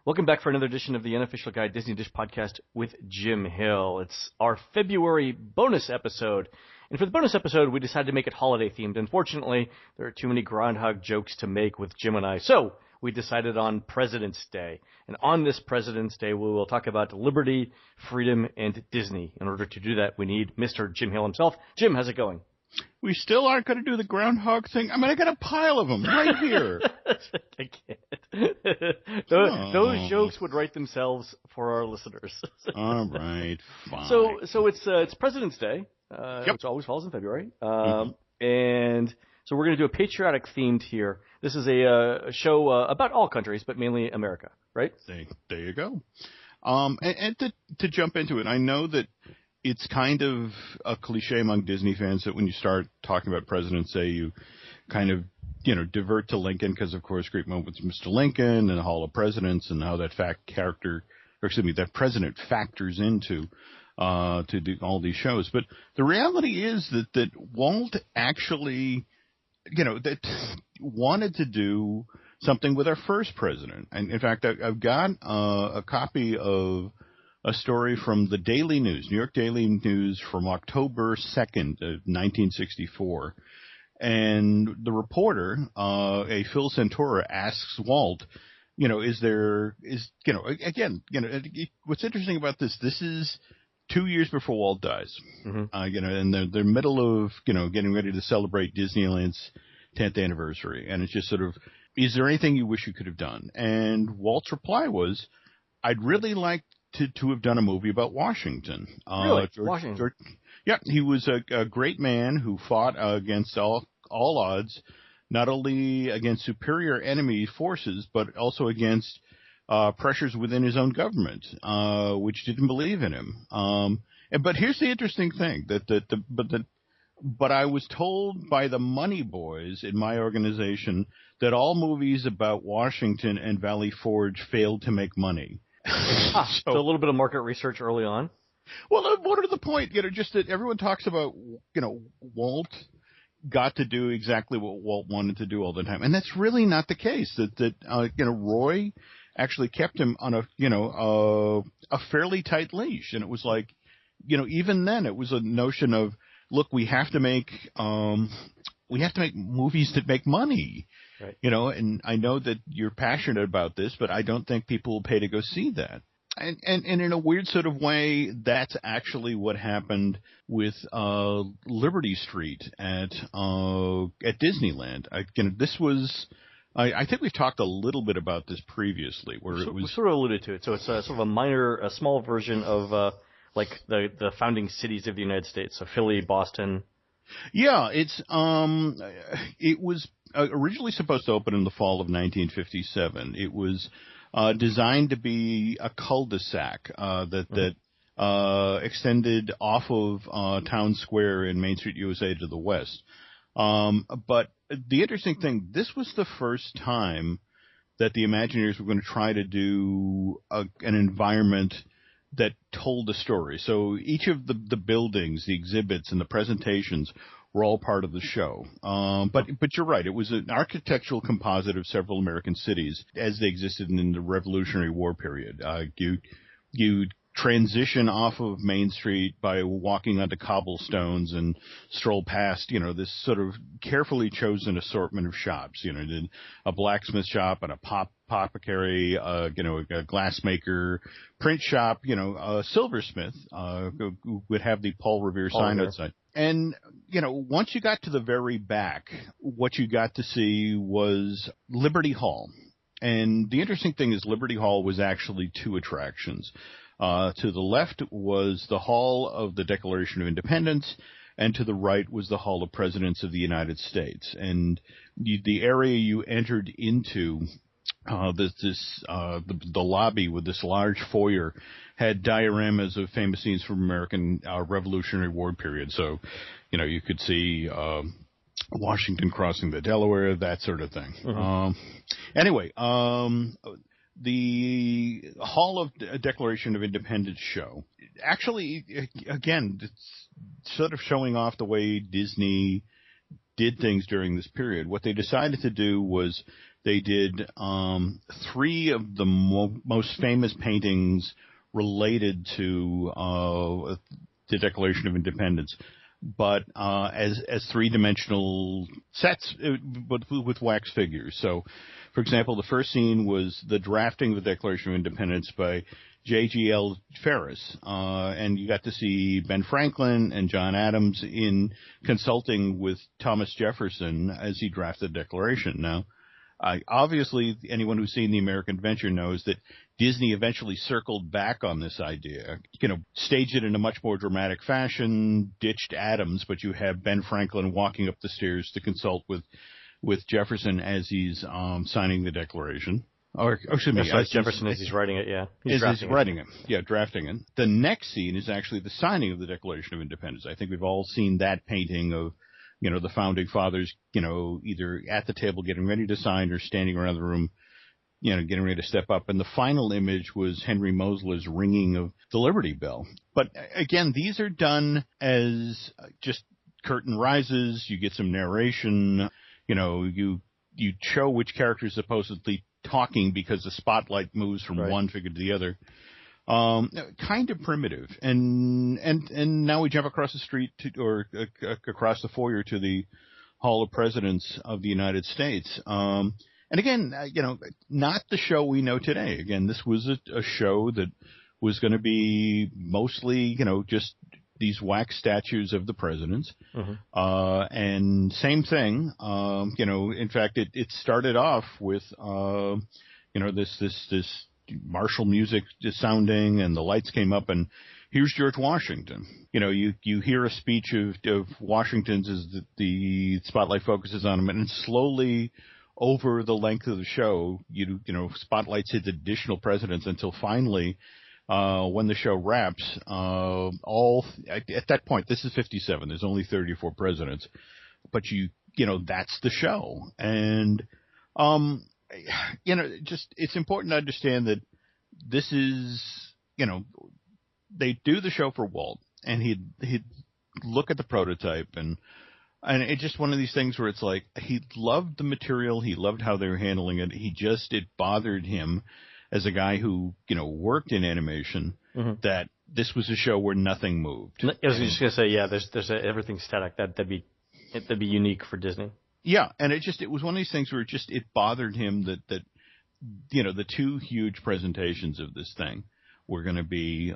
Welcome back for another edition of the Unofficial Guide Disney Dish Podcast with Jim Hill. It's our February bonus episode. And for the bonus episode, we decided to make it holiday themed. Unfortunately, there are too many groundhog jokes to make with Jim and I. So we decided on President's Day. And on this President's Day, we will talk about liberty, freedom, and Disney. In order to do that, we need Mr. Jim Hill himself. Jim, how's it going? We still aren't going to do the groundhog thing. I mean, I got a pile of them right here. I can't. Those jokes would write themselves for our listeners. All right, fine. So it's President's Day, which always falls in February, and so we're going to do a patriotic themed here. This is a show about all countries, but mainly America, right? There you go. And to jump into it, I know that it's kind of a cliche among Disney fans that when you start talking about President's Day, you kind of, divert to Lincoln because, of course, great moments with Mr. Lincoln and the Hall of Presidents and how that that president factors into to do all these shows. But the reality is that Walt actually, that wanted to do something with our first president. And in fact, I've got a copy of a story from the Daily News, New York Daily News from October 2nd, 1964. And the reporter, Phil Santora, asks Walt, what's interesting about this is 2 years before Walt dies, and they're middle of, getting ready to celebrate Disneyland's 10th anniversary. And it's just sort of, is there anything you wish you could have done? And Walt's reply was, I'd really like to have done a movie about Washington. Really? Washington? Yeah, he was a great man who fought against all odds, not only against superior enemy forces, but also against pressures within his own government, which didn't believe in him. But here's the interesting thing, but I was told by the money boys in my organization that all movies about Washington and Valley Forge failed to make money. So a little bit of market research early on. Well, more to the point, just that everyone talks about, Walt got to do exactly what Walt wanted to do all the time, and that's really not the case. Roy actually kept him on a fairly tight leash, and it was like, even then it was a notion of, look, we have to make movies that make money. Right. And I know that you're passionate about this, but I don't think people will pay to go see that. And in a weird sort of way, that's actually what happened with Liberty Street at Disneyland. This was, I think we've talked a little bit about this previously, where it was we sort of alluded to it. So it's sort of a small version of like the founding cities of the United States. So Philly, Boston. Yeah, it was originally supposed to open in the fall of 1957. It was designed to be a cul-de-sac that extended off of Town Square in Main Street, USA to the west. But the interesting thing, this was the first time that the Imagineers were going to try to do an environment that told a story. So each of the buildings, the exhibits, and the presentations were all part of the show. But you're right. It was an architectural composite of several American cities as they existed in the Revolutionary War period. You transition off of Main Street by walking onto cobblestones and stroll past, this sort of carefully chosen assortment of shops. A blacksmith shop and a apothecary, a glassmaker, print shop, a silversmith, who would have the Paul Revere sign outside. And, once you got to the very back, what you got to see was Liberty Hall. And the interesting thing is Liberty Hall was actually two attractions. To the left was the Hall of the Declaration of Independence, and to the right was the Hall of Presidents of the United States. And the area you entered into, the lobby with this large foyer, had dioramas of famous scenes from American Revolutionary War period. So, you could see Washington crossing the Delaware, that sort of thing. Anyway, the Hall of Declaration of Independence show, actually, again, it's sort of showing off the way Disney did things during this period. What they decided to do was they did 3 of the most famous paintings related to the Declaration of Independence, but as three-dimensional sets, but with wax figures. So, for example, the first scene was the drafting of the Declaration of Independence by J.G.L. Ferris, and you got to see Ben Franklin and John Adams in consulting with Thomas Jefferson as he drafted the Declaration. Now, obviously, anyone who's seen The American Adventure knows that Disney eventually circled back on this idea, staged it in a much more dramatic fashion, ditched Adams, but you have Ben Franklin walking up the stairs to consult with Jefferson as he's signing the Declaration. Or excuse me, as Jefferson as he's writing it, yeah. He's drafting it. The next scene is actually the signing of the Declaration of Independence. I think we've all seen that painting of, the Founding Fathers, either at the table getting ready to sign or standing around the room, getting ready to step up. And the final image was Henry Moseley's ringing of the Liberty Bell. But again, these are done as just curtain rises. You get some narration. You show which character is supposedly talking because the spotlight moves from one figure to the other. Kind of primitive, and now we jump across the street or across the foyer to the Hall of Presidents of the United States. And again, not the show we know today. Again, this was a show that was going to be mostly, just these wax statues of the presidents. Mm-hmm. And same thing, in fact, it started off with, this martial music is sounding and the lights came up and here's George Washington. You hear a speech of Washington's as the spotlight focuses on him, and slowly over the length of the show, spotlights hit additional presidents until finally, when the show wraps, at that point, this is 57. There's only 34 presidents, but that's the show. And, it's important to understand that this is, they do the show for Walt, and he'd look at the prototype, and it's just one of these things where it's like, he loved the material, he loved how they were handling it, it bothered him as a guy who, worked in animation, mm-hmm. that this was a show where nothing moved. I was just going to say, yeah, there's everything's static. That'd be unique for Disney. Yeah, and it was one of these things where it bothered him that the 2 huge presentations of this thing were going to be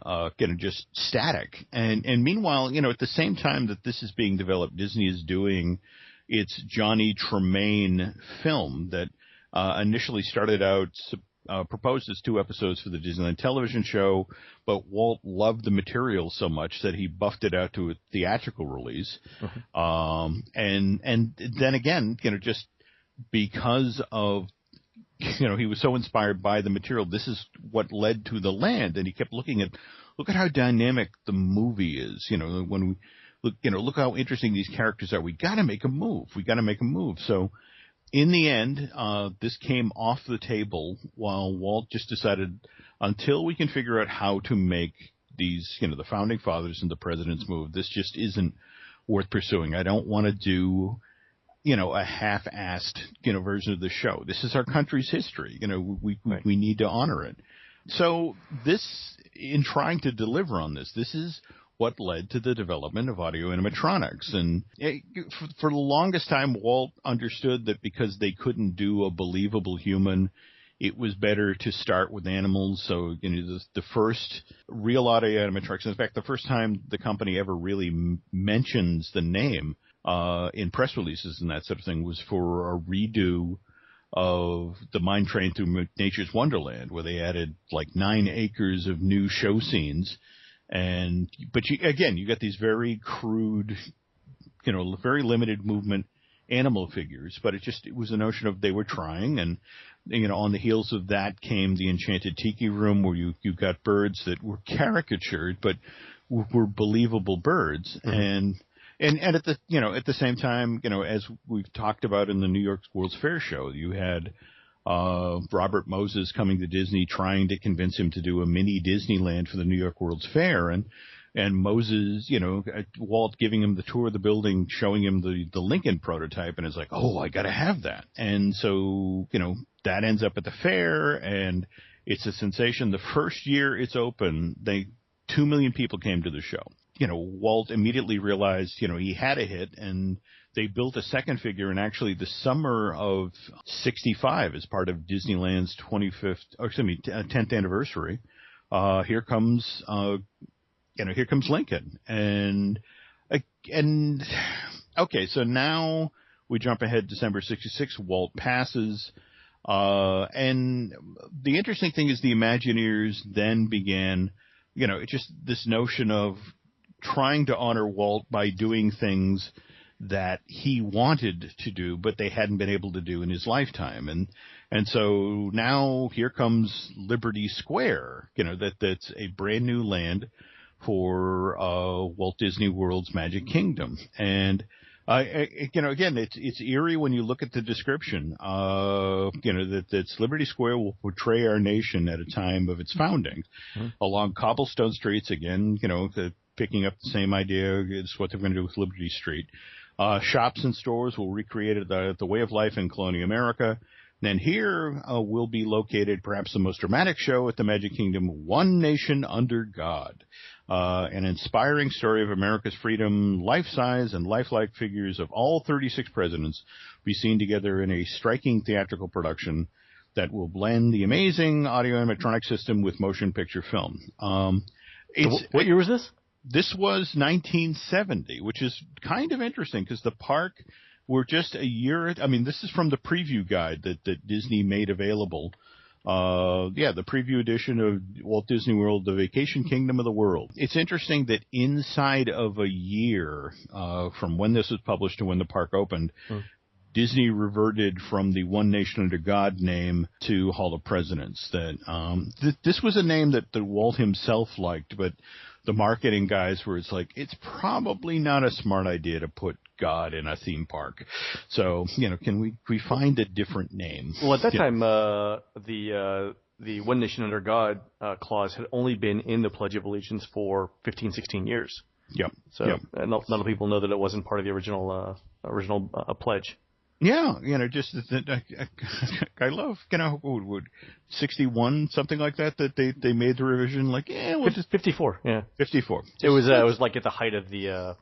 just static. And meanwhile, at the same time that this is being developed, Disney is doing its Johnny Tremaine film that initially started out proposed as 2 episodes for the Disneyland television show, but Walt loved the material so much that he buffed it out to a theatrical release. Mm-hmm. And then again, just because of, he was so inspired by the material, this is what led to The Land, and he kept look at how dynamic the movie is. When we look how interesting these characters are. We got to make a move. So in the end, this came off the table while Walt just decided, until we can figure out how to make these, the Founding Fathers and the President's move, this just isn't worth pursuing. I don't want to do, a half-assed, version of the show. This is our country's history. We need to honor it. So in trying to deliver on this is what led to the development of audio animatronics. And for the longest time, Walt understood that because they couldn't do a believable human, it was better to start with animals. So, the first real audio animatronics, in fact, the first time the company ever really mentions the name in press releases and that sort of thing, was for a redo of the Mine Train Through Nature's Wonderland, where they added like 9 acres of new show scenes. But you got these very crude, very limited movement animal figures, but it was a notion of they were trying, and on the heels of that came the Enchanted Tiki Room, where you got birds that were caricatured but were believable birds. Mm-hmm. And at the same time, as we've talked about in the New York World's Fair show, you had Robert Moses coming to Disney, trying to convince him to do a mini Disneyland for the New York World's Fair, and and Moses, Walt giving him the tour of the building, showing him the Lincoln prototype, and it's like, oh, I got to have that. And so, that ends up at the fair, and it's a sensation. The first year it's open, 2 million people came to the show. Walt immediately realized, he had a hit, and they built a second figure, and actually the summer of 65 as part of Disneyland's 10th anniversary. Here comes Lincoln. And okay, so now we jump ahead December 66, Walt passes. And the interesting thing is the Imagineers then began, just this notion of trying to honor Walt by doing things that he wanted to do, but they hadn't been able to do in his lifetime. And so now here comes Liberty Square, that's a brand new land for Walt Disney World's Magic Kingdom. And again, it's eerie when you look at the description. That's Liberty Square will portray our nation at a time of its founding, along cobblestone streets. Again, picking up the same idea. It's what they're going to do with Liberty Street. Shops and stores will recreate the way of life in colonial America. Then here will be located perhaps the most dramatic show at the Magic Kingdom, One Nation Under God. An inspiring story of America's freedom, life-size and lifelike figures of all 36 presidents be seen together in a striking theatrical production that will blend the amazing audio animatronic system with motion picture film. What year was this? This was 1970, which is kind of interesting because the park were just a year. I mean, this is from the preview guide that Disney made available. The preview edition of Walt Disney World, the Vacation Kingdom of the World. It's interesting that inside of a year from when this was published to when the park opened, Disney reverted from the One Nation Under God name to Hall of Presidents. That this was a name that Walt himself liked, but the marketing guys were, it's probably not a smart idea to put God in a theme park. So, can we find a different name? Well, at that time, the One Nation Under God clause had only been in the Pledge of Allegiance for 15, 16 years. Yep. So a lot of people know that it wasn't part of the original pledge. Yeah, just I love, 61, something like that they made the revision, 54, yeah. 54. It was like at the height of the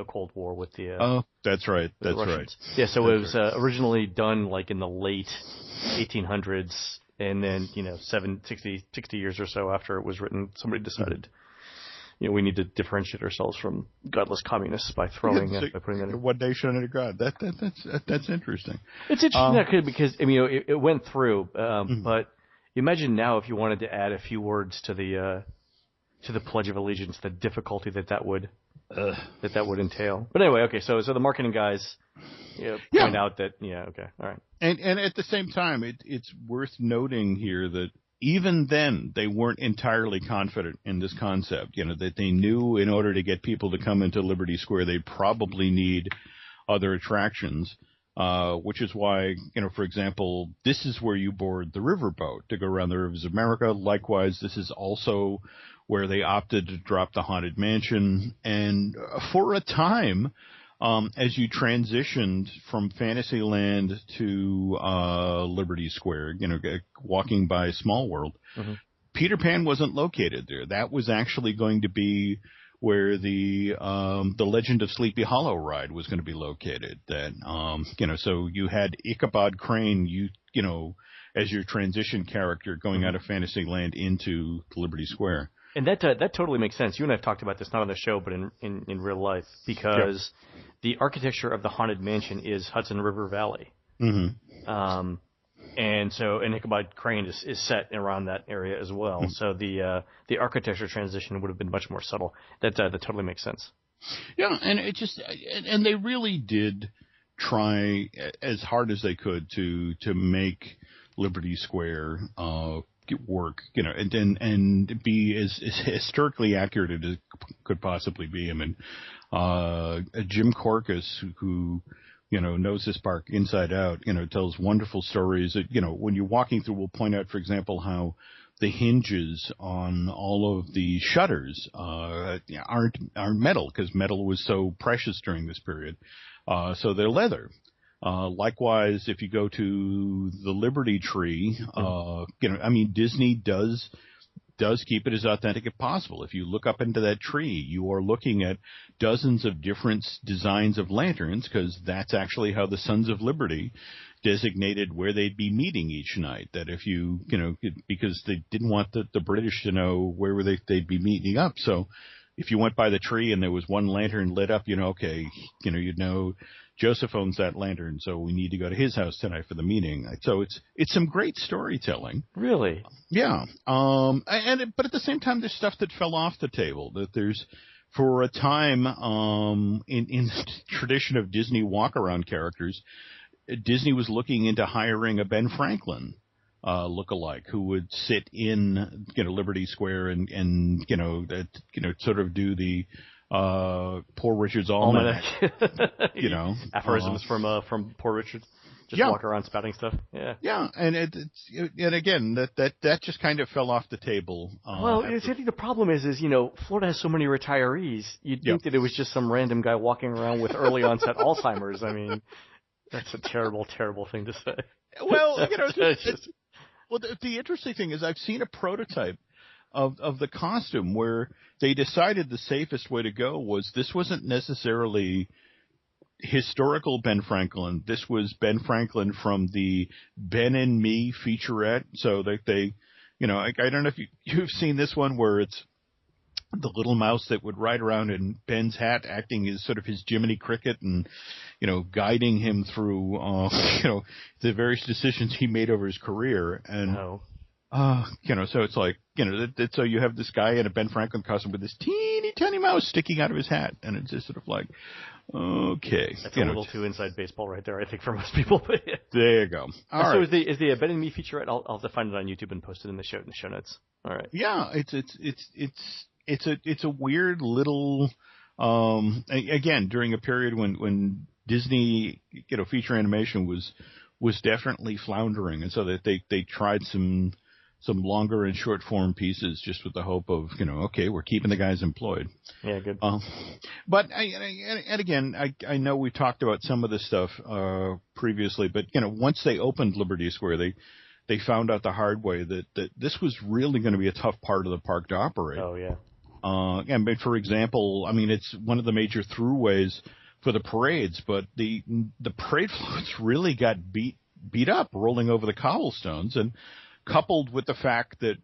Cold War with the oh, that's right. That's Russians. right. Yeah, so it was originally done in the late 1800s, and then 60 years or so after it was written, somebody decided we need to differentiate ourselves from godless communists by putting that in. One Nation Under God. That's interesting. It's interesting because it went through, but imagine now if you wanted to add a few words to the Pledge of Allegiance, the difficulty that would entail. But anyway, okay, so the marketing guys point out that okay, all right. And at the same time, it's worth noting here that even then they weren't entirely confident in this concept. That they knew in order to get people to come into Liberty Square, they'd probably need other attractions. Which is why, for example, this is where you board the riverboat to go around the rivers of America. Likewise, this is also where they opted to drop the Haunted Mansion. And for a time, as you transitioned from Fantasyland to Liberty Square, walking by Small World, Peter Pan wasn't located there. That was actually going to be where the Legend of Sleepy Hollow ride was going to be located. That so you had Ichabod Crane, as your transition character going out of Fantasyland into Liberty Square. And that totally makes sense. You and I have talked about this, not on the show, but in real life, because the architecture of the Haunted Mansion is Hudson River Valley. And Ichabod Crane is set around that area as well. So the architecture transition would have been much more subtle. That totally makes sense. Yeah, and and they really did try as hard as they could to make Liberty Square work, and be as historically accurate as it could possibly be. I mean, Jim Korkis, who knows this park inside out, tells wonderful stories that, when you're walking through, we'll point out, for example, how the hinges on all of the shutters aren't metal, because metal was so precious during this period. So they're leather. Likewise, if you go to the Liberty Tree, Disney does keep it as authentic as possible. If you look up into that tree, you are looking at dozens of different designs of lanterns, because that's actually how the Sons of Liberty designated where they'd be meeting each night. That if because they didn't want the British to know where they'd be meeting up. So if you went by the tree and there was one lantern lit up, you'd know Joseph owns that lantern, so we need to go to his house tonight for the meeting. So it's some great storytelling. Really? Yeah. But at the same time, there's stuff that fell off the table. That there's, for a time, in the tradition of Disney walk-around characters, Disney was looking into hiring a Ben Franklin look-alike who would sit in Liberty Square and sort of do the Poor Richard's Almanac. Aphorisms from Poor Richard. Just walk around spouting stuff. Yeah. Yeah, and and again that just kind of fell off the table. I think the problem is Florida has so many retirees. You'd think that it was just some random guy walking around with early onset Alzheimer's. I mean, that's a terrible, terrible thing to say. Well, the interesting thing is I've seen a prototype of the costume where they decided the safest way to go was this wasn't necessarily historical Ben Franklin. This was Ben Franklin from the Ben and Me featurette. So they I don't know if you've seen this one where it's the little mouse that would ride around in Ben's hat, acting as sort of his Jiminy Cricket and, guiding him through, the various decisions he made over his career. And, so it's like, so you have this guy in a Ben Franklin costume with this teeny tiny mouse sticking out of his hat. And it's just sort of like, okay. That's a little too inside baseball right there, I think, for most people. There you go. All right. So is the Ben and Me featurette? I'll have to find it on YouTube and post it in the show notes. All right. Yeah, it's a weird little again during a period when Disney feature animation was definitely floundering, and so that they tried some longer and short form pieces just with the hope of okay, we're keeping the guys employed. Yeah, good. But I know we talked about some of this stuff previously, but once they opened Liberty Square, they found out the hard way that this was really going to be a tough part of the park to operate. Oh, yeah. And for example, it's one of the major throughways for the parades, but the parade floats really got beat up rolling over the cobblestones, and coupled with the fact that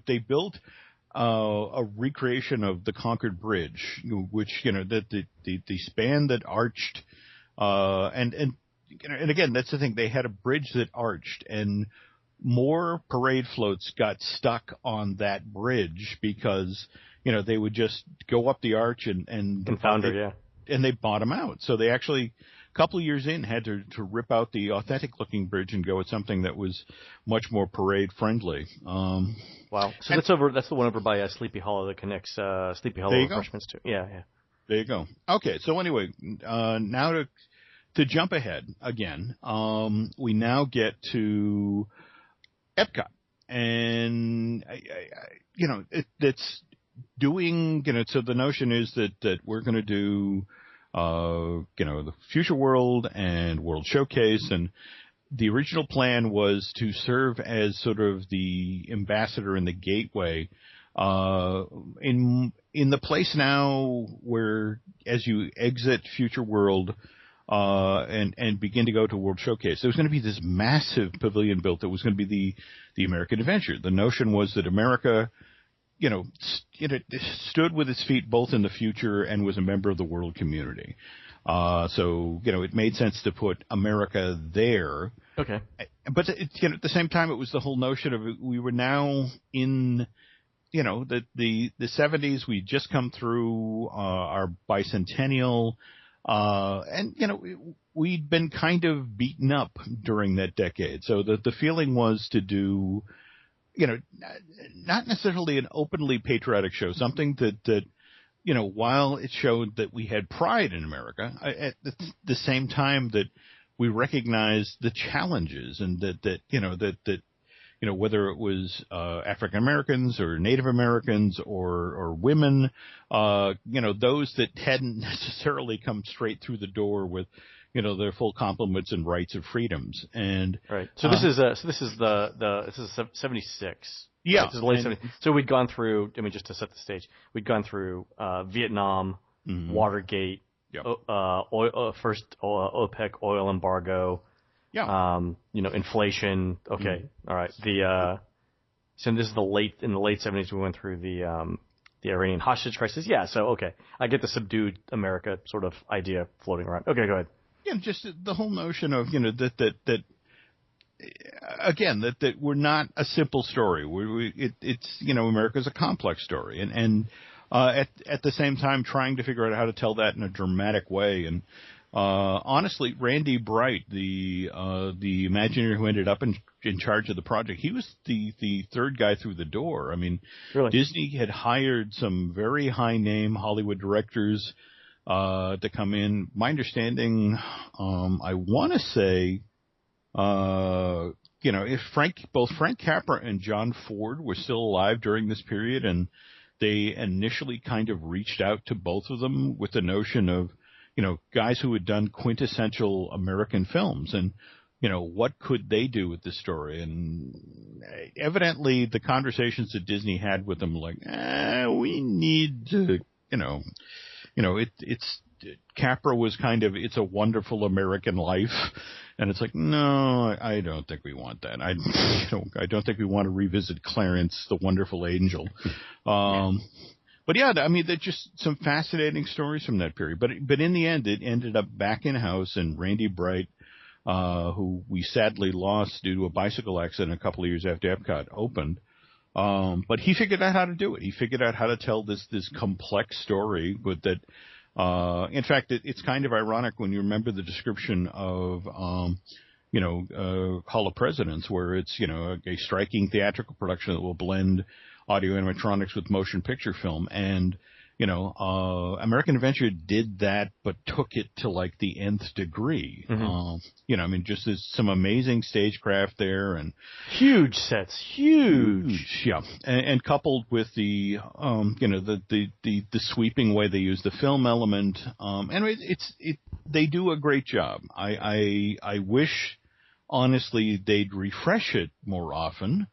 they built a recreation of the Concord Bridge, which the span that arched and again, that's the thing. They had a bridge that arched, and more parade floats got stuck on that bridge because, they would just go up the arch and founder, and they bottom out. So they actually, a couple of years in, had to rip out the authentic-looking bridge and go with something that was much more parade-friendly. Wow. So that's the one over by Sleepy Hollow that connects Sleepy Hollow refreshments to. Yeah. There you go. Okay, so anyway, now to jump ahead again, we now get to Epcot, and it's doing. So the notion is that we're going to do, the Future World and World Showcase, and the original plan was to serve as sort of the ambassador and the gateway. In the place now where, as you exit Future World. And begin to go to World Showcase. There was going to be this massive pavilion built that was going to be the American Adventure. The notion was that America, stood with its feet both in the future and was a member of the world community. So it made sense to put America there. Okay. But at the same time, it was the whole notion of we were now in. The 70s. We'd just come through our bicentennial. And we'd been kind of beaten up during that decade. So the feeling was to do, not necessarily an openly patriotic show, something that while it showed that we had pride in America, at the same time that we recognized the challenges, and that whether it was African Americans or Native Americans or women, those that hadn't necessarily come straight through the door with their full complements and rights and freedoms. And right. So this is 76. Yeah. Right? This is late 70s. So we'd gone through. I mean, just to set the stage, we'd gone through Vietnam, Watergate, Yep. First OPEC oil embargo. Yeah. Inflation. Okay. All right. So this is in the late 70s. We went through the Iranian hostage crisis. Yeah. So okay, I get the subdued America sort of idea floating around. Okay, go ahead. Yeah, just the whole notion of that again that we're not a simple story. It's America's a complex story, and at the same time trying to figure out how to tell that in a dramatic way. And honestly, Randy Bright, the Imagineer who ended up in charge of the project, he was the third guy through the door. I mean, really? Disney had hired some very high name Hollywood directors to come in. My understanding, I want to say, if both Frank Capra and John Ford were still alive during this period, and they initially kind of reached out to both of them with the notion of, guys who had done quintessential American films, and, what could they do with this story? And evidently the conversations that Disney had with them, like, we need to, Capra was kind of, it's a wonderful American life. And it's like, no, I don't think we want that. I don't think we want to revisit Clarence, the wonderful angel. But yeah, I mean, they're just some fascinating stories from that period. But in the end, it ended up back in house, and Randy Bright, who we sadly lost due to a bicycle accident a couple of years after Epcot opened. But he figured out how to do it. He figured out how to tell this complex story, but that, in fact, it's kind of ironic when you remember the description of, Hall of Presidents, where it's, a striking theatrical production that will blend audio animatronics with motion picture film. And, American Adventure did that, but took it to like the nth degree. Just there's some amazing stagecraft there, and huge sets, huge. Yeah. And coupled with the, the sweeping way they use the film element. And they do a great job. I wish, honestly, they'd refresh it more often.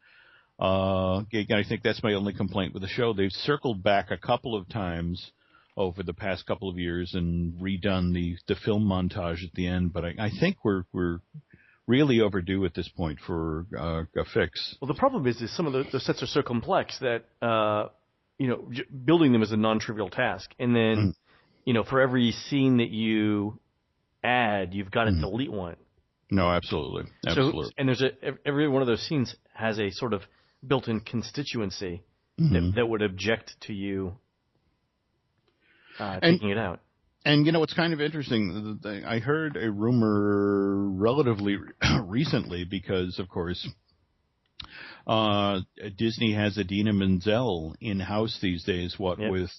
Again, I think that's my only complaint with the show. They've circled back a couple of times over the past couple of years and redone the film montage at the end, but I think we're really overdue at this point for a fix. Well, the problem is some of the sets are so complex that building them is a non-trivial task, and then for every scene that you add, you've got to delete one. No, absolutely. So, and there's every one of those scenes has a sort of built-in constituency that would object to you taking it out. And, it's kind of interesting. I heard a rumor relatively recently because, of course, Disney has Idina Menzel in-house these days, with,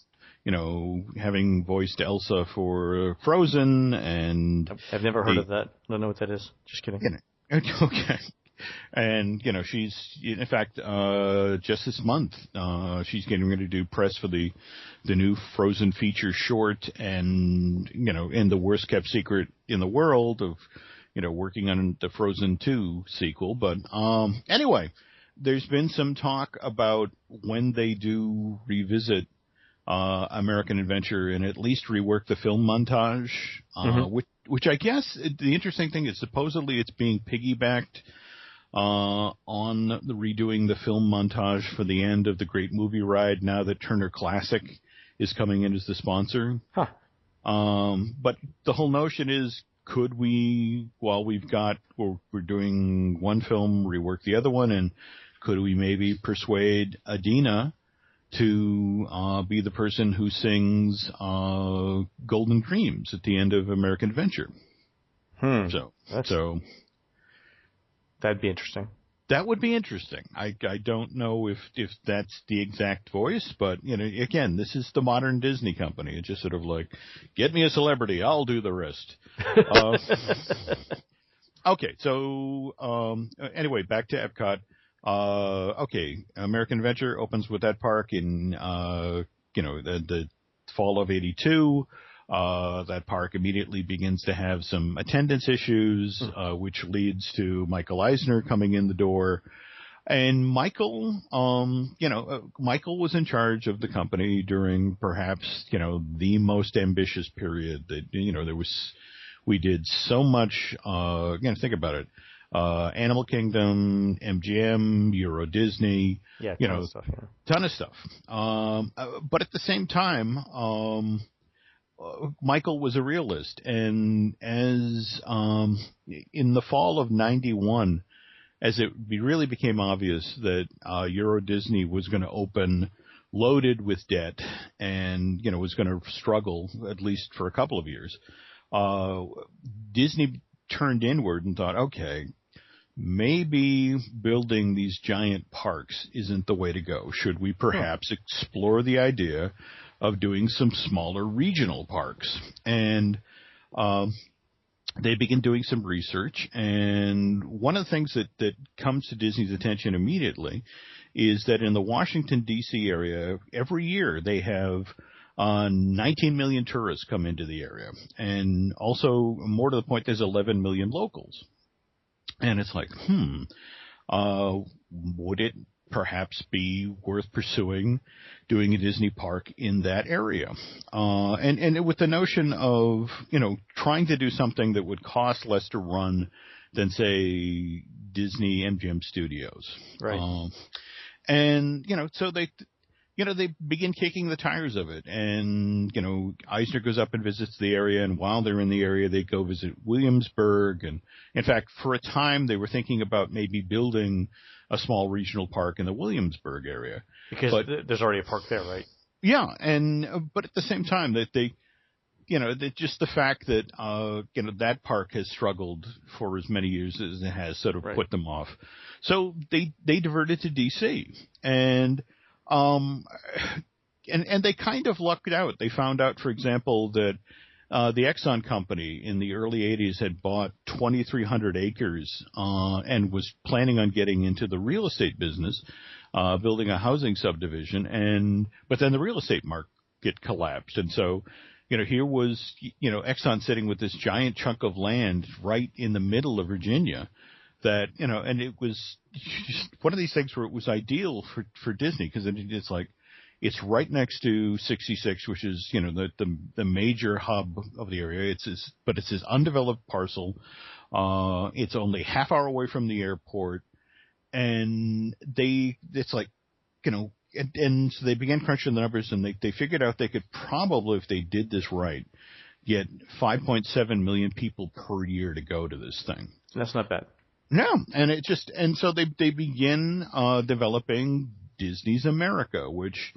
having voiced Elsa for Frozen. And I've never heard of that. I don't know what that is. Just kidding. Okay. And, she's, in fact, just this month, she's getting ready to do press for the new Frozen feature short, and, in the worst kept secret in the world of, working on the Frozen 2 sequel. But, anyway, there's been some talk about when they do revisit, American Adventure and at least rework the film montage, which I guess the interesting thing is supposedly it's being piggybacked on the redoing the film montage for the end of the Great Movie Ride now that Turner Classic is coming in as the sponsor. But the whole notion is, could we, while we're doing one film, rework the other one, and could we maybe persuade Idina to be the person who sings Golden Dreams at the end of American Adventure? That'd be interesting. That would be interesting. I don't know if that's the exact voice, but, again, this is the modern Disney company. It's just sort of like, get me a celebrity, I'll do the rest. Okay, so anyway, back to Epcot. Okay, American Adventure opens with that park in the fall of '82. That park immediately begins to have some attendance issues, which leads to Michael Eisner coming in the door. And Michael, Michael was in charge of the company during perhaps, the most ambitious period that, we did so much, think about it. Animal Kingdom, MGM, Euro Disney, ton of stuff. But at the same time, Michael was a realist, and as in the fall of '91, as it really became obvious that Euro Disney was going to open loaded with debt and was going to struggle at least for a couple of years, Disney turned inward and thought, okay, maybe building these giant parks isn't the way to go. Should we perhaps explore the idea of doing some smaller regional parks? And they begin doing some research, and one of the things that comes to Disney's attention immediately is that in the Washington, D.C. area, every year they have 19 million tourists come into the area. And also, more to the point, there's 11 million locals. And it's like, would it perhaps be worth pursuing doing a Disney park in that area? And with the notion of, trying to do something that would cost less to run than, say, Disney MGM Studios. Right. So they begin kicking the tires of it. And, Eisner goes up and visits the area. And while they're in the area, they go visit Williamsburg. And in fact, for a time, they were thinking about maybe building a small regional park in the Williamsburg area. Because there's already a park there, right? Yeah. But at the same time that just the fact that, that park has struggled for as many years as it has sort of put them off. So they diverted to DC, and they kind of lucked out. They found out, for example, that the Exxon company in the early 80s had bought 2,300 acres and was planning on getting into the real estate business, building a housing subdivision. But then the real estate market collapsed. And so, here was, Exxon sitting with this giant chunk of land right in the middle of Virginia that, and it was just one of these things where it was ideal for Disney because it's like, it's right next to 66, which is, the major hub of the area. But it's this undeveloped parcel. It's only half hour away from the airport. And it's like, and so they began crunching the numbers, and they figured out they could probably, if they did this right, get 5.7 million people per year to go to this thing. That's not bad. No, and so they begin developing Disney's America, which,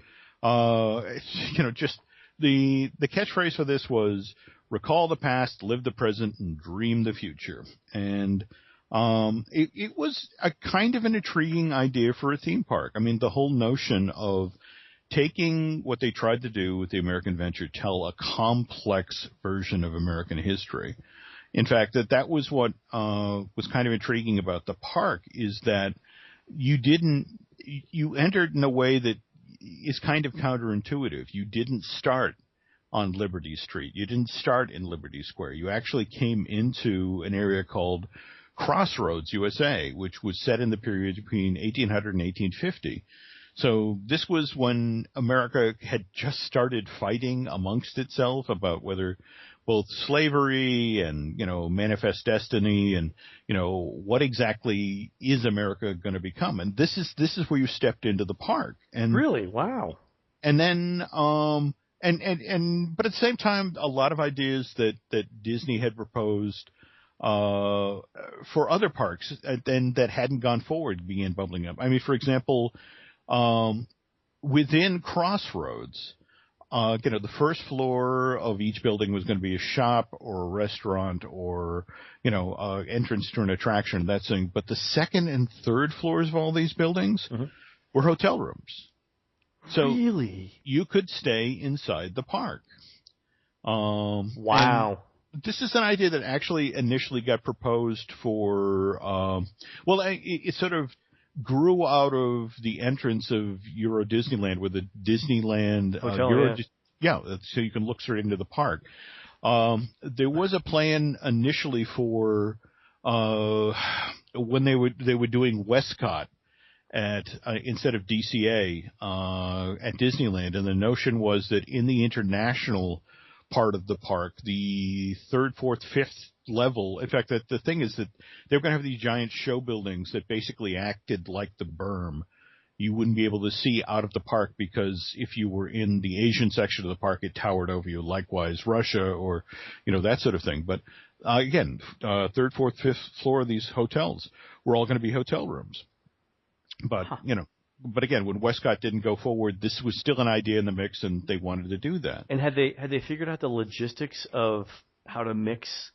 just the catchphrase for this was recall the past, live the present, and dream the future. And it was a kind of an intriguing idea for a theme park. I mean, the whole notion of taking what they tried to do with the American Adventure, tell a complex version of American history. In fact, that was what was kind of intriguing about the park, is that you entered in a way that is kind of counterintuitive. You didn't start on Liberty Street. You didn't start in Liberty Square. You actually came into an area called Crossroads, USA, which was set in the period between 1800 and 1850. So this was when America had just started fighting amongst itself about whether both slavery and, manifest destiny and, what exactly is America going to become. And this is where you stepped into the park. And really? Wow. And then, but at the same time, a lot of ideas that Disney had proposed for other parks and that hadn't gone forward began bubbling up. I mean, for example, within Crossroads, the first floor of each building was going to be a shop or a restaurant or, entrance to an attraction, that thing. But the second and third floors of all these buildings were hotel rooms. So really? You could stay inside the park. Wow. This is an idea that actually initially got proposed for, it sort of grew out of the entrance of Euro Disneyland, where the Disneyland Hotel, so you can look straight into the park. There was a plan initially for when they were doing Westcott at instead of DCA at Disneyland, and the notion was that in the international part of the park, the third, fourth, fifth level. In fact, the thing is that they're going to have these giant show buildings that basically acted like the berm. You wouldn't be able to see out of the park because if you were in the Asian section of the park, it towered over you. Likewise, Russia or, that sort of thing. But again, third, fourth, fifth floor of these hotels were all going to be hotel rooms. But, but again, when Westcott didn't go forward, this was still an idea in the mix, and they wanted to do that. And had they figured out the logistics of how to mix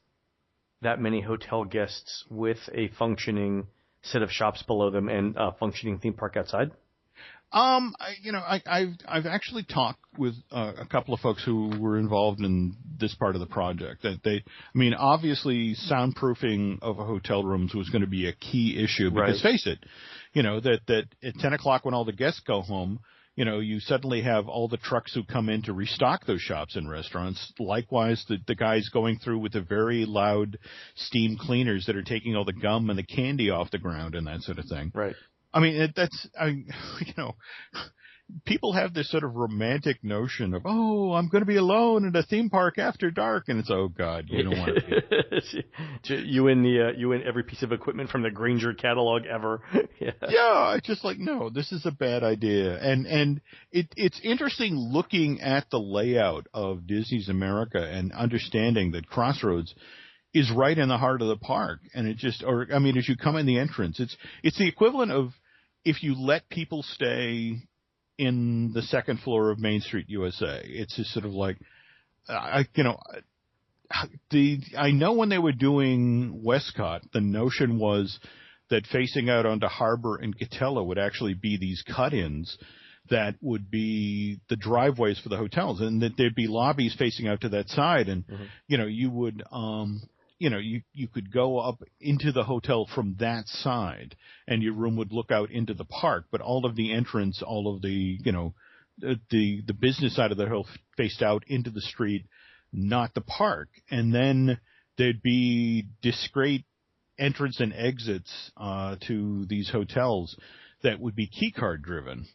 that many hotel guests with a functioning set of shops below them and a functioning theme park outside? I've actually talked with a couple of folks who were involved in this part of the project. Obviously, soundproofing of hotel rooms was going to be a key issue because, face it, that at 10 o'clock when all the guests go home, you suddenly have all the trucks who come in to restock those shops and restaurants. Likewise, the guys going through with the very loud steam cleaners that are taking all the gum and the candy off the ground and that sort of thing. Right. People have this sort of romantic notion of, I'm going to be alone at a theme park after dark, and it's, oh God, you don't want to be. You win every piece of equipment from the Granger catalog ever. Yeah, it's just like, no, this is a bad idea. And it's interesting looking at the layout of Disney's America and understanding that Crossroads is right in the heart of the park, and as you come in the entrance, it's the equivalent of if you let people stay in the second floor of Main Street USA. It's just sort of like, I know when they were doing Westcott, the notion was that facing out onto Harbor and Catella would actually be these cut-ins that would be the driveways for the hotels, and that there'd be lobbies facing out to that side, and you would you could go up into the hotel from that side, and your room would look out into the park. But all of the entrance, all of the the business side of the hotel faced out into the street, not the park. And then there'd be discrete entrance and exits to these hotels that would be key card driven.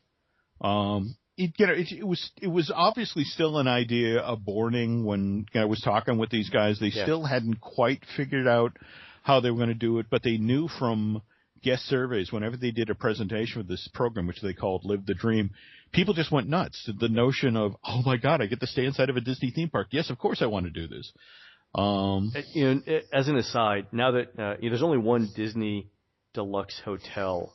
It was obviously still an idea of boarding when I was talking with these guys. They still hadn't quite figured out how they were going to do it, but they knew from guest surveys whenever they did a presentation of this program, which they called Live the Dream, people just went nuts. The notion of, oh my God, I get to stay inside of a Disney theme park. Yes, of course I want to do this. As an aside, now that there's only one Disney Deluxe hotel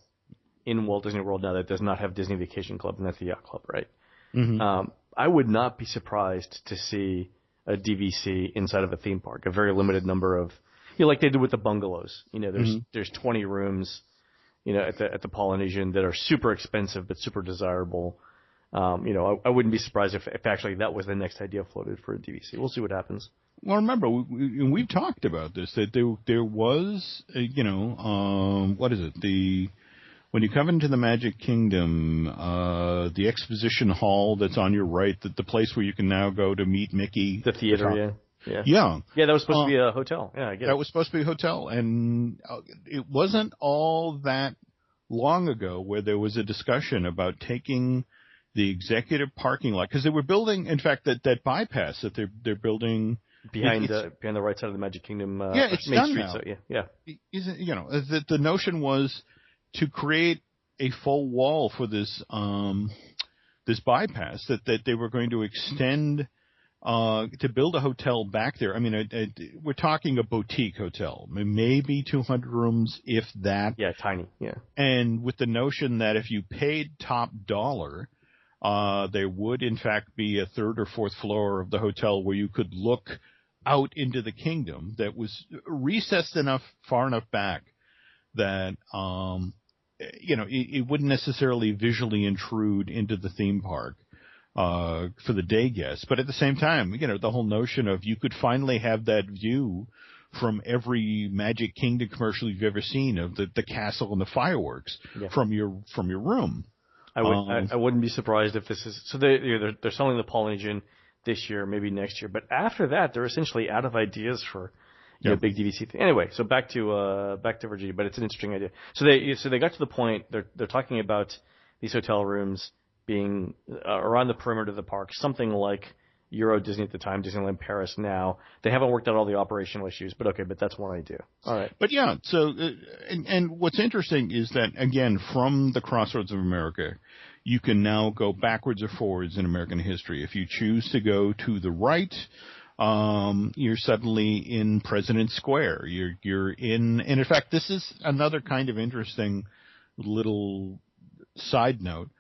in Walt Disney World now that does not have Disney Vacation Club, and that's the Yacht Club, right? Mm-hmm. I would not be surprised to see a DVC inside of a theme park, a very limited number of, like they did with the bungalows. There's 20 rooms, at the Polynesian that are super expensive but super desirable. I wouldn't be surprised if actually that was the next idea floated for a DVC. We'll see what happens. Well, remember, we've talked about this, that there was, what is it, when you come into the Magic Kingdom, the exposition hall that's on your right, the place where you can now go to meet Mickey. The theater, yeah. Yeah, that was supposed to be a hotel. Yeah, I get it. That was supposed to be a hotel, and it wasn't all that long ago where there was a discussion about taking the executive parking lot, because they were building, in fact, that bypass that they're building behind the right side of the Magic Kingdom. It's Main done Street, now. So, yeah. The notion was to create a full wall for this this bypass that they were going to extend to build a hotel back there. We're talking a boutique hotel, maybe 200 rooms, if that. Yeah, tiny. Yeah. And with the notion that if you paid top dollar, There would, in fact, be a third or fourth floor of the hotel where you could look out into the kingdom that was recessed far enough back that, it wouldn't necessarily visually intrude into the theme park for the day guests. But at the same time, the whole notion of you could finally have that view from every Magic Kingdom commercial you've ever seen of the castle and the fireworks from your room. I wouldn't be surprised if this is so. They're selling the Polynesian this year, maybe next year, but after that, they're essentially out of ideas for big DVC thing. Anyway, so back to Virginia, but it's an interesting idea. So they got to the point they're talking about these hotel rooms being around the perimeter of the park, something like Euro Disney at the time, Disneyland Paris now. They haven't worked out all the operational issues, but that's one idea. All right. But yeah, so, and what's interesting is that, again, from the crossroads of America, you can now go backwards or forwards in American history. If you choose to go to the right, you're suddenly in President Square. You're in, and in fact, this is another kind of interesting little side note.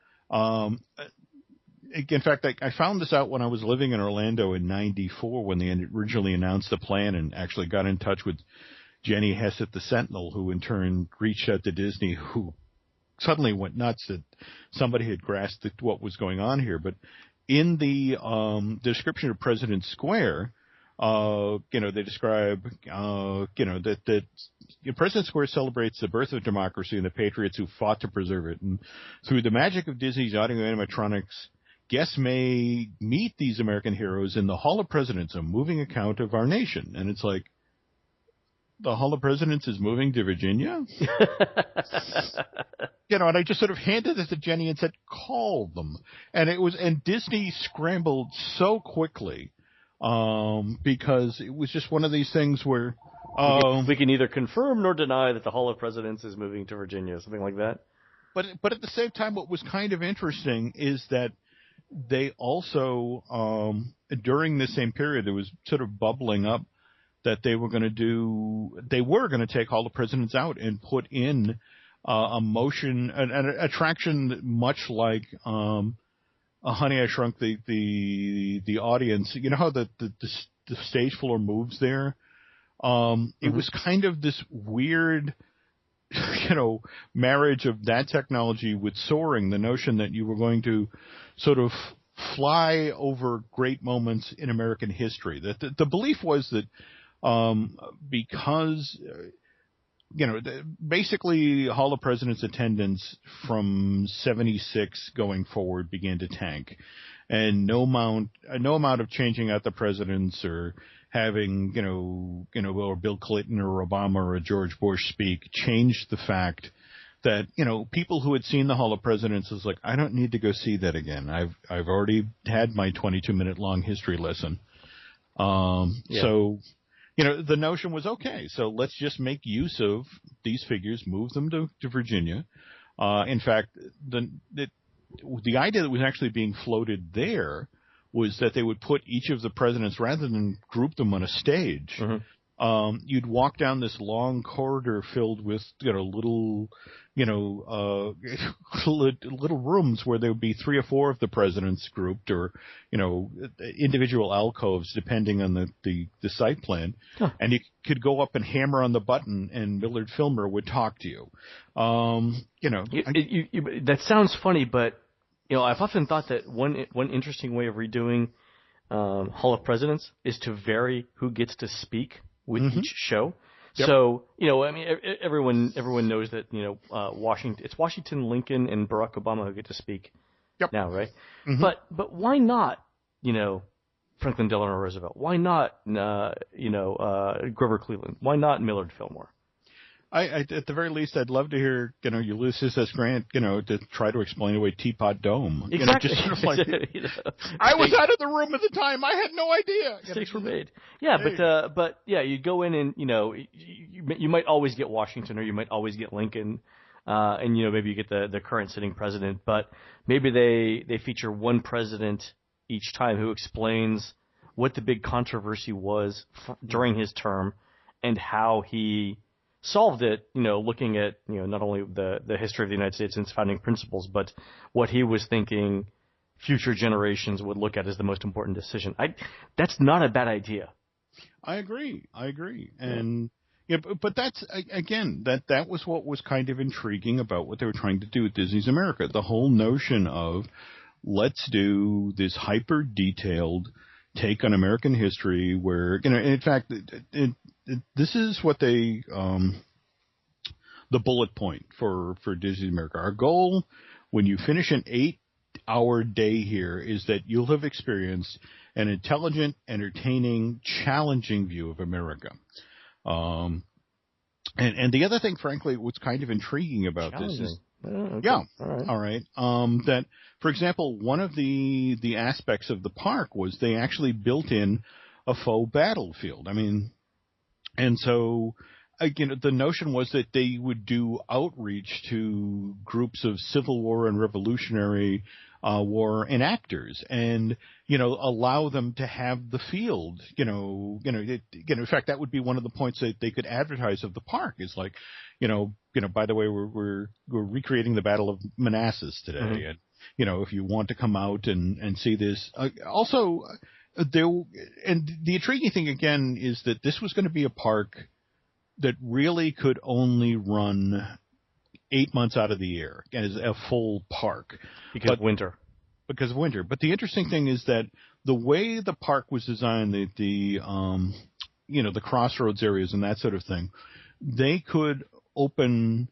In fact, I found this out when I was living in Orlando in '94 when they originally announced the plan and actually got in touch with Jenny Hess at the Sentinel, who in turn reached out to Disney, who suddenly went nuts that somebody had grasped what was going on here. But in the description of President Square, they describe, that President Square celebrates the birth of democracy and the patriots who fought to preserve it. And through the magic of Disney's audio animatronics, guests may meet these American heroes in the Hall of Presidents, a moving account of our nation. And it's like, the Hall of Presidents is moving to Virginia? And I just sort of handed it to Jenny and said, call them. And Disney scrambled so quickly, because it was just one of these things where, we can neither confirm nor deny that the Hall of Presidents is moving to Virginia, something like that. But at the same time, what was kind of interesting is that they also, during the same period, there was sort of bubbling up that they were going to take Hall of Presidents out and put in a motion, an attraction much like Honey, I Shrunk the Audience. You know how the stage floor moves there? It was kind of this weird, marriage of that technology with soaring, the notion that you were going to sort of fly over great moments in American history. That the belief was that because basically Hall of Presidents attendance from 76 going forward began to tank, and no amount of changing out the presidents or having or Bill Clinton or Obama or George Bush speak changed the fact that people who had seen the Hall of Presidents was like, I don't need to go see that again. I've already had my 22-minute long history lesson. So the notion was, okay, so let's just make use of these figures, move them to Virginia. In fact, the idea that was actually being floated there was that they would put each of the presidents, rather than group them on a stage, you'd walk down this long corridor filled with little little rooms where there would be 3 or 4 of the presidents grouped, or individual alcoves depending on the site plan, and you could go up and hammer on the button, and Millard Fillmore would talk to you. That sounds funny, but I've often thought that one interesting way of redoing Hall of Presidents is to vary who gets to speak with each show. Yep. So, everyone knows that, it's Washington, Lincoln, and Barack Obama who get to speak now, right? But why not, Franklin Delano Roosevelt? Why not, Grover Cleveland? Why not Millard Fillmore? I at the very least, I'd love to hear, Ulysses S. Grant, to try to explain away Teapot Dome. Exactly. Just sort of like, I was out of the room at the time. I had no idea. Mistakes were made. Yeah, but you go in and, you might always get Washington, or you might always get Lincoln, and, maybe you get the current sitting president, but maybe they feature one president each time who explains what the big controversy was during his term and how he solved it, looking at, not only the history of the United States and its founding principles, but what he was thinking future generations would look at as the most important decision. That's not a bad idea. I agree. And yeah, but that's again that was what was kind of intriguing about what they were trying to do with Disney's America. The whole notion of let's do this hyper detailed take on American history, where in fact, this is what they the bullet point for Disney America. Our goal when you finish an 8-hour day here is that you'll have experienced an intelligent, entertaining, challenging view of America. And the other thing, frankly, what's kind of intriguing about this is, okay. All right. That, for example, one of the aspects of the park was they actually built in a faux battlefield. I mean, and so again, the notion was that they would do outreach to groups of Civil War and Revolutionary War enactors, and allow them to have the field. In fact, that would be one of the points that they could advertise of the park. Is like, by the way, we're recreating the Battle of Manassas today, mm-hmm. and if you want to come out and see this, also there. And the intriguing thing again is that this was going to be a park that really could only run 8 months out of the year as a full park. Because of winter. But the interesting thing is that the way the park was designed, the crossroads areas and that sort of thing, they could open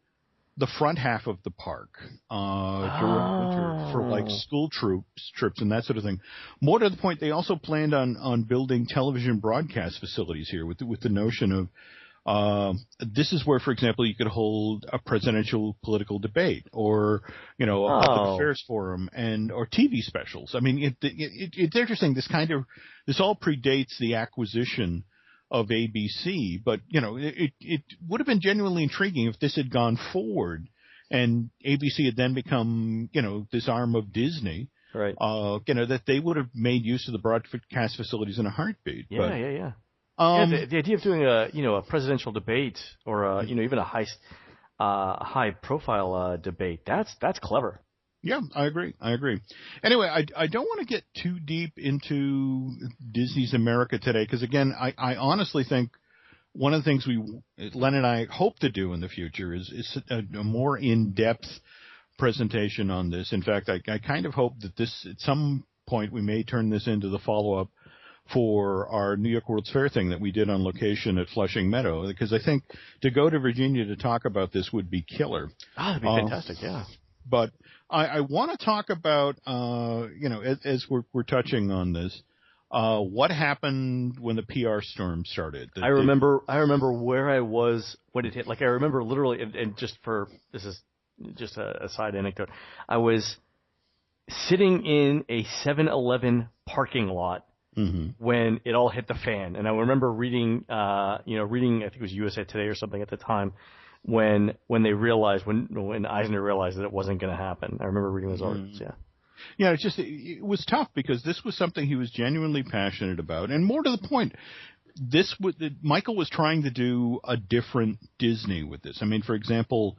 the front half of the park during winter for like school trips and that sort of thing. More to the point, they also planned on building television broadcast facilities here with the notion of this is where, for example, you could hold a presidential political debate or, a public affairs forum or TV specials. I mean, it's interesting. This all predates the acquisition of ABC, but, it would have been genuinely intriguing if this had gone forward and ABC had then become, this arm of Disney. Right. That they would have made use of the broadcast facilities in a heartbeat. Yeah. The idea of doing a presidential debate or even a high profile debate, that's clever. Yeah, I agree. Anyway, I don't want to get too deep into Disney's America today because again, I honestly think one of the things Len and I hope to do in the future is a more in-depth presentation on this. In fact, I kind of hope that this at some point we may turn this into the follow-up for our New York World's Fair thing that we did on location at Flushing Meadow, because I think to go to Virginia to talk about this would be killer. That'd be fantastic, yeah. But I want to talk about, as we're touching on this, what happened when the PR storm started. I remember where I was when it hit. Like I remember literally, and this is just a side anecdote. I was sitting in a 7-Eleven parking lot. Mm-hmm. When it all hit the fan, and I remember reading, I think it was USA Today or something at the time, when they realized when Eisner realized that it wasn't going to happen. I remember reading those articles. Yeah. It was tough because this was something he was genuinely passionate about, and more to the point, Michael was trying to do a different Disney with this. I mean, for example,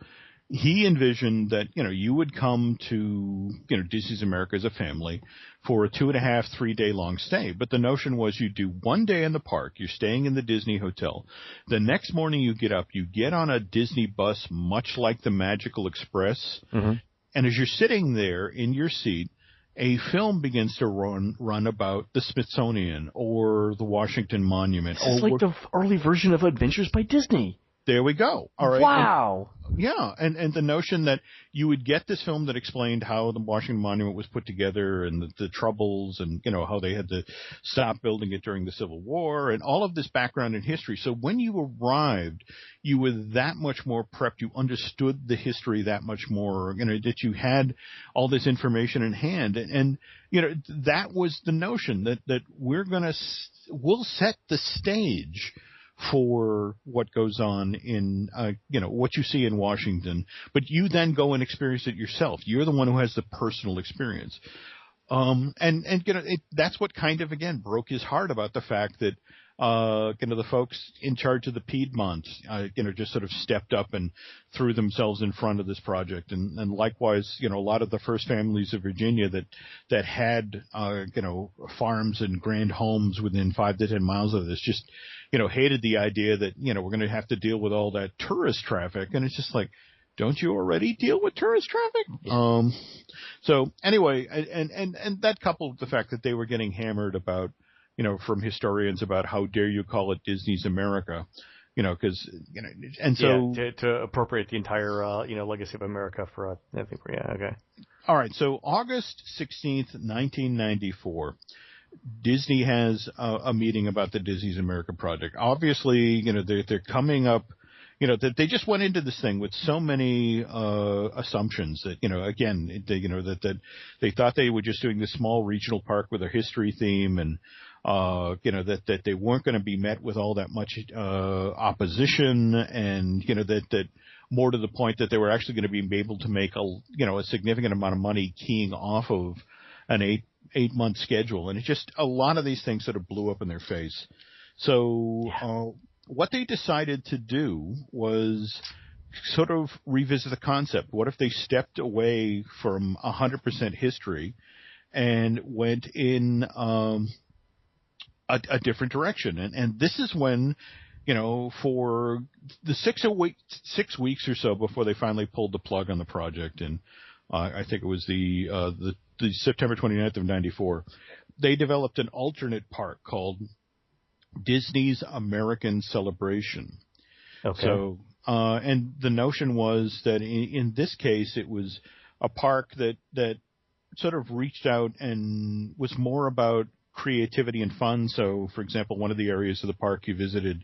he envisioned that, you would come to, Disney's America as a family for a 2.5-3 day long stay. But the notion was you do 1 day in the park. You're staying in the Disney hotel. The next morning you get up, you get on a Disney bus, much like the Magical Express. Mm-hmm. And as you're sitting there in your seat, a film begins to run about the Smithsonian or the Washington Monument. It's like the early version of Adventures by Disney. There we go. All right. Wow. And the notion that you would get this film that explained how the Washington Monument was put together and the troubles and, how they had to stop building it during the Civil War and all of this background and history. So when you arrived, you were that much more prepped. You understood the history that much more, that you had all this information in hand. And that was the notion that we'll set the stage for what goes on in, what you see in Washington, but you then go and experience it yourself. You're the one who has the personal experience. That's what kind of, again, broke his heart about the fact that the folks in charge of the Piedmont, just sort of stepped up and threw themselves in front of this project. And likewise, a lot of the first families of Virginia that had, farms and grand homes within 5 to 10 miles of this just, hated the idea that, we're going to have to deal with all that tourist traffic. And it's just like, don't you already deal with tourist traffic? Yeah. So anyway, and that coupled with the fact that they were getting hammered about, from historians about how dare you call it Disney's America, because, and so. Yeah, to appropriate the entire, legacy of America for, I think, yeah, okay. All right. So August 16th, 1994, Disney has a meeting about the Disney's America project. Obviously, they're coming up, that they just went into this thing with so many assumptions that, again, that they thought they were just doing this small regional park with a history theme, and that they weren't going to be met with all that much opposition, and that more to the point that they were actually going to be able to make a significant amount of money keying off of an eight-month schedule. And it's just a lot of these things sort of blew up in their face. So what they decided to do was sort of revisit the concept. What if they stepped away from 100% history and went in a different direction? And this is when, for the 6 weeks or so before they finally pulled the plug on the project, and I think it was the September 29th of 94, they developed an alternate park called Disney's American Celebration. Okay. So, and the notion was that in this case, it was a park that sort of reached out and was more about creativity and fun. So, for example, one of the areas of the park you visited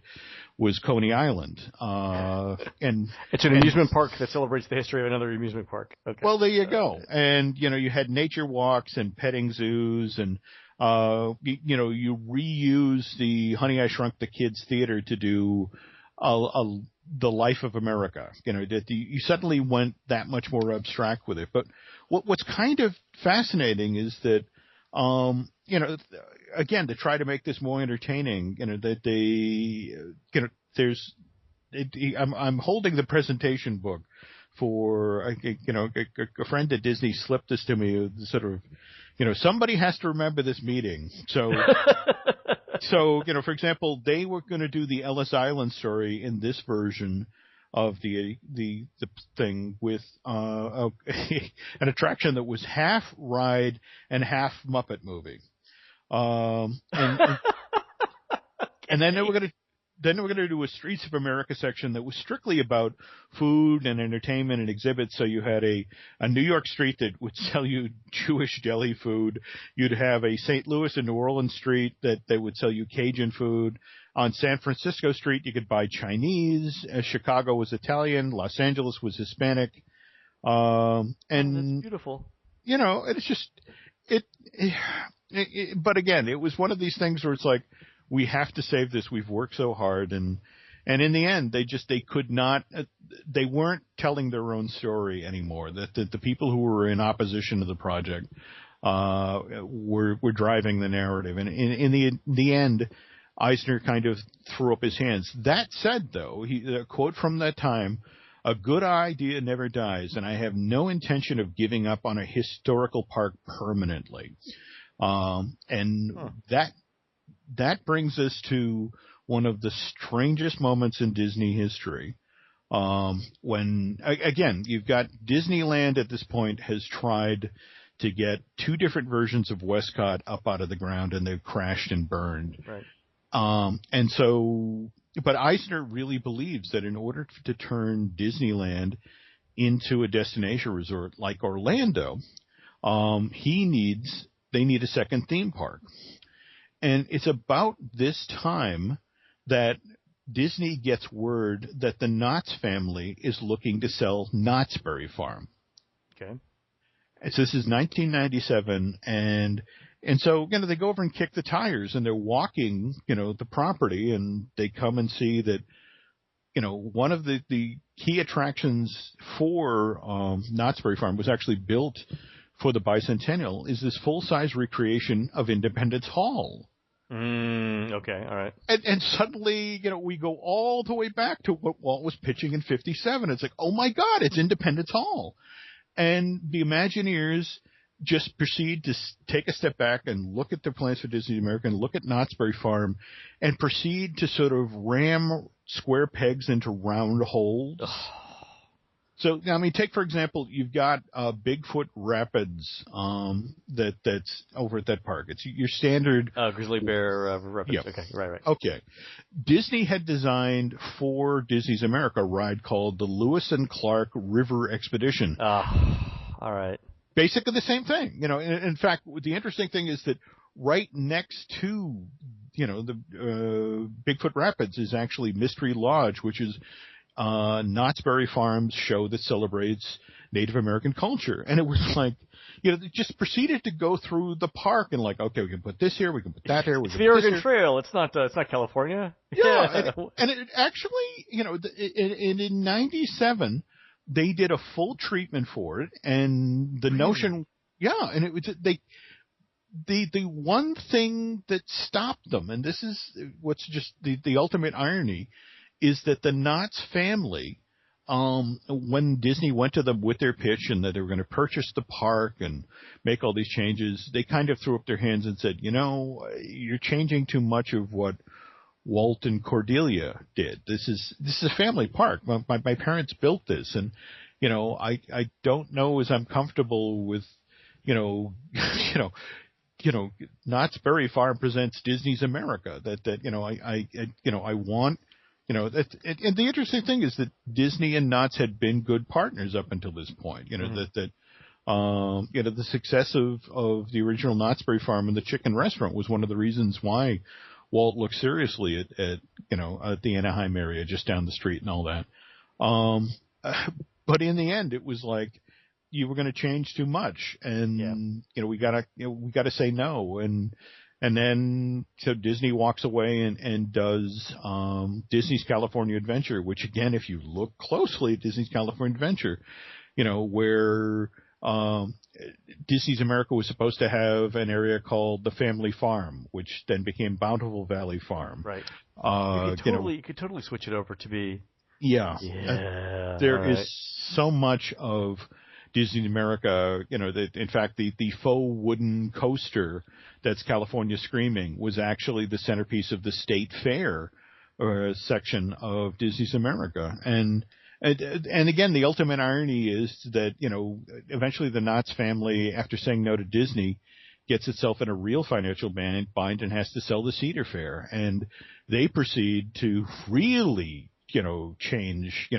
was Coney Island. And it's an amusement park that celebrates the history of another amusement park. Okay. Well, there you go. And, you had nature walks and petting zoos, and you reuse the Honey, I Shrunk the Kids theater to do the life of America. You suddenly went that much more abstract with it. But what's kind of fascinating is that, again, to try to make this more entertaining, that they, I'm holding the presentation book for, a friend at Disney slipped this to me, sort of, somebody has to remember this meeting. So, for example, they were going to do the Ellis Island story in this version of the thing with an attraction that was half ride and half Muppet movie. And then they were going to do a Streets of America section that was strictly about food and entertainment and exhibits. So you had a New York street that would sell you Jewish deli food. You'd have a St. Louis and New Orleans street that would sell you Cajun food. On San Francisco Street, you could buy Chinese. Chicago was Italian. Los Angeles was Hispanic. And that's beautiful. It's just but again, it was one of these things where it's like, we have to save this. We've worked so hard, and in the end, they could not. They weren't telling their own story anymore. That the people who were in opposition to the project were driving the narrative, and in the end, Eisner kind of threw up his hands. That said, though, a quote from that time: "A good idea never dies, and I have no intention of giving up on a historical park permanently." That brings us to one of the strangest moments in Disney history. When, again, you've got Disneyland at this point has tried to get 2 different versions of Westcott up out of the ground, and they've crashed and burned. Right. But Eisner really believes that in order to turn Disneyland into a destination resort like Orlando, they need a second theme park. And it's about this time that Disney gets word that the Knott's family is looking to sell Knott's Berry Farm. Okay. And so this is 1997, and so, they go over and kick the tires, and they're walking, the property, and they come and see that, one of the key attractions for Knott's Berry Farm was actually built for the bicentennial is this full-size recreation of Independence Hall. Okay, all right. And suddenly, we go all the way back to what Walt was pitching in 57. It's like, oh my God, it's Independence Hall. And the Imagineers just proceed to take a step back and look at their plans for Disney America and look at Knott's Berry Farm and proceed to sort of ram square pegs into round holes. So, I mean, take, for example, you've got Bigfoot Rapids that's over at that park. It's your standard... Grizzly Bear Rapids. Yeah. Okay, right. Okay. Disney had designed for Disney's America a ride called the Lewis and Clark River Expedition. All right. Basically the same thing. In fact, the interesting thing is that right next to, the Bigfoot Rapids is actually Mystery Lodge, which is Knott's Berry Farm's show that celebrates Native American culture. And it was like, they just proceeded to go through the park and like, okay, we can put this here, we can put that here. It's the Oregon Trail. It's not California. Yeah. and it actually, in 97, they did a full treatment for it. And the notion, and it was, the one thing that stopped them, and this is what's just the ultimate irony, is that the Knott's family, when Disney went to them with their pitch and that they were going to purchase the park and make all these changes, they kind of threw up their hands and said, you're changing too much of what Walt and Cordelia did. This is a family park. My parents built this, and I don't know as I'm comfortable with Knott's Berry Farm presents Disney's America. I want. And the interesting thing is that Disney and Knott's had been good partners up until this point. The success of the original Knott's Berry Farm and the chicken restaurant was one of the reasons why Walt looked seriously at the Anaheim area just down the street and all that. But in the end, it was like you were going to change too much, and we gotta say no. And then, so Disney walks away and does Disney's California Adventure, which, again, if you look closely at Disney's California Adventure, where Disney's America was supposed to have an area called the Family Farm, which then became Bountiful Valley Farm. Right. You could totally switch it over to be... Yeah. There is so much of Disney America, that in fact the faux wooden coaster that's California Screaming was actually the centerpiece of the State Fair section of Disney's America. And again, the ultimate irony is that, eventually the Knott's family, after saying no to Disney, gets itself in a real financial bind and has to sell the Cedar Fair. And they proceed to really, change,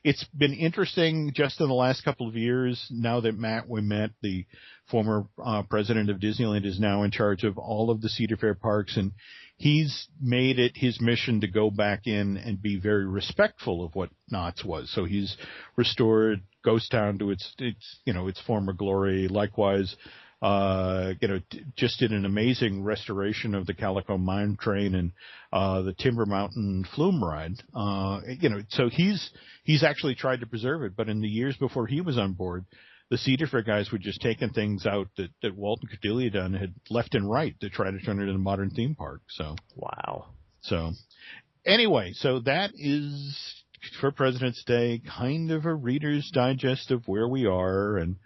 it's been interesting just in the last couple of years now that Matt Ouimet, the former president of Disneyland, is now in charge of all of the Cedar Fair parks, and he's made it his mission to go back in and be very respectful of what Knott's was. So he's restored Ghost Town to its former glory. Likewise, just did an amazing restoration of the Calico Mine Train and the Timber Mountain Flume Ride. So he's actually tried to preserve it. But in the years before he was on board, the Cedar Fair guys were just taking things out that Walt and Cordelia done had left and right to try to turn it into a modern theme park. So wow. So anyway, so that is for President's Day kind of a Reader's Digest of where we are, and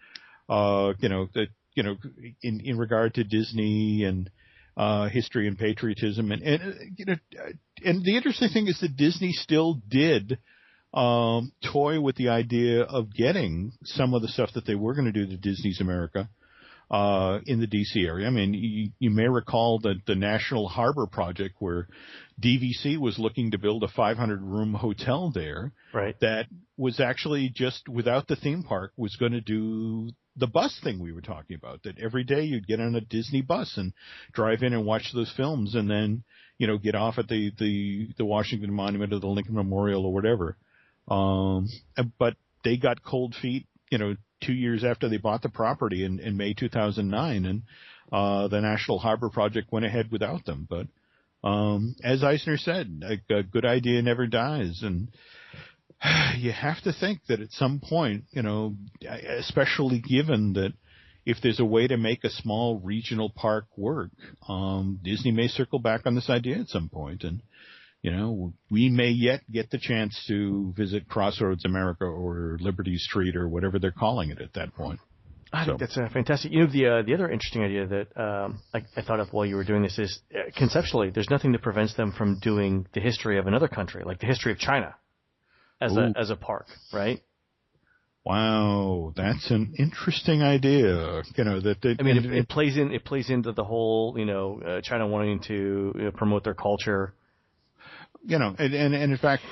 in regard to Disney and history and patriotism, and the interesting thing is that Disney still did toy with the idea of getting some of the stuff that they were going to do to Disney's America in the D.C. area. I mean, you may recall that the National Harbor Project, where DVC was looking to build a 500-room hotel there, right, that was actually just without the theme park was going to do the bus thing we were talking about, that every day you'd get on a Disney bus and drive in and watch those films and then, get off at the Washington Monument or the Lincoln Memorial or whatever. But they got cold feet, 2 years after they bought the property in May 2009, and the National Harbor Project went ahead without them. But as Eisner said, a good idea never dies, and you have to think that at some point, especially given that if there's a way to make a small regional park work, Disney may circle back on this idea at some point, and we may yet get the chance to visit Crossroads America or Liberty Street or whatever they're calling it at that point. I think that's fantastic. The other interesting idea that I thought of while you were doing this is conceptually, there's nothing that prevents them from doing the history of another country, like the history of China, as a park, right? Wow, that's an interesting idea. It plays into the whole China wanting to promote their culture. And in fact,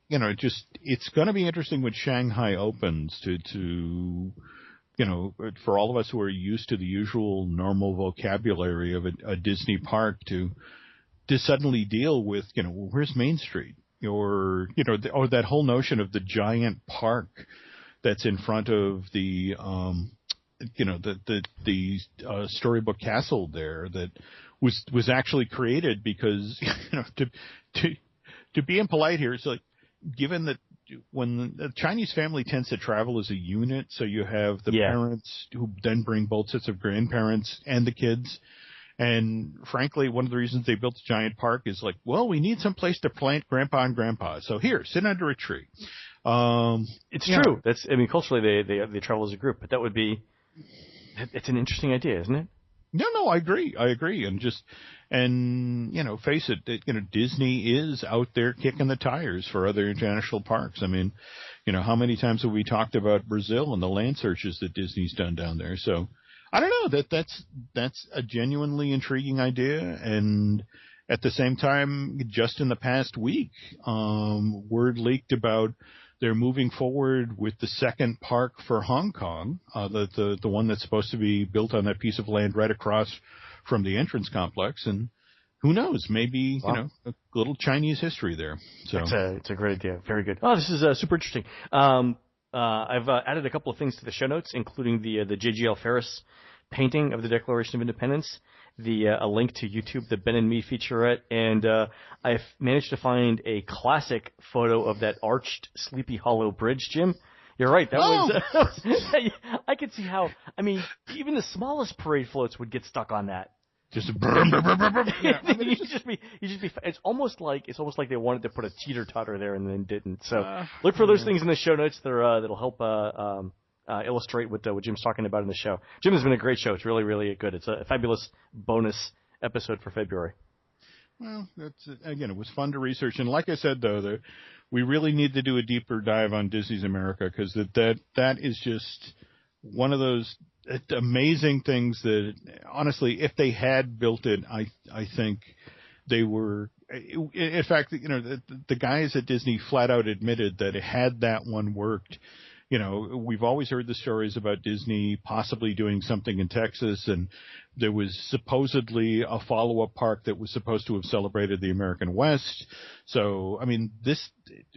it's going to be interesting when Shanghai opens to for all of us who are used to the usual normal vocabulary of a Disney park to suddenly deal with, where's Main Street? Or that whole notion of the giant park that's in front of the storybook castle there that was actually created because, to be impolite here, it's like, given that when the Chinese family tends to travel as a unit, so you have the parents who then bring both sets of grandparents and the kids. And frankly, one of the reasons they built the giant park is like, well, we need some place to plant grandpa and grandpa. So here, sit under a tree. It's true. Culturally they travel as a group, but it's an interesting idea, isn't it? No, I agree. And face it, Disney is out there kicking the tires for other international parks. I mean, how many times have we talked about Brazil and the land searches that Disney's done down there? So I don't know, that's a genuinely intriguing idea. And at the same time, just in the past week, word leaked about they're moving forward with the second park for Hong Kong, the one that's supposed to be built on that piece of land right across from the entrance complex. And who knows, maybe, a little Chinese history there. So it's a great idea. Very good. Oh, this is super interesting. I've added a couple of things to the show notes, including the J.G.L. Ferris painting of the Declaration of Independence, a link to YouTube, the Ben and Me featurette, and I've managed to find a classic photo of that arched Sleepy Hollow Bridge, Jim. You're right. That was I could see how. I mean, even the smallest parade floats would get stuck on that. Just yeah. You just be. It's almost like they wanted to put a teeter totter there and then didn't. So look for those things in the show notes. That'll help illustrate what Jim's talking about in the show. Jim, has been a great show. It's really, really good. It's a fabulous bonus episode for February. Well, it was fun to research, and like I said, though, we really need to do a deeper dive on Disney's America because that is just one of those amazing things that, honestly, if they had built it, I think they were. In fact, the guys at Disney flat out admitted that had that one worked. We've always heard the stories about Disney possibly doing something in Texas, and there was supposedly a follow-up park that was supposed to have celebrated the American West. So, I mean,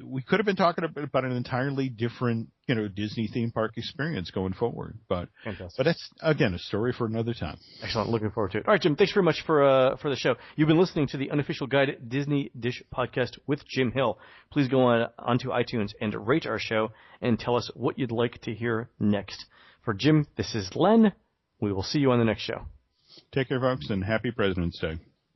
we could have been talking about an entirely different, Disney theme park experience going forward. But that's, again, a story for another time. Excellent. Looking forward to it. All right, Jim, thanks very much for the show. You've been listening to the Unofficial Guide Disney Dish Podcast with Jim Hill. Please go onto iTunes and rate our show and tell us what you'd like to hear next. For Jim, this is Len. We will see you on the next show. Take care, folks, and happy President's Day.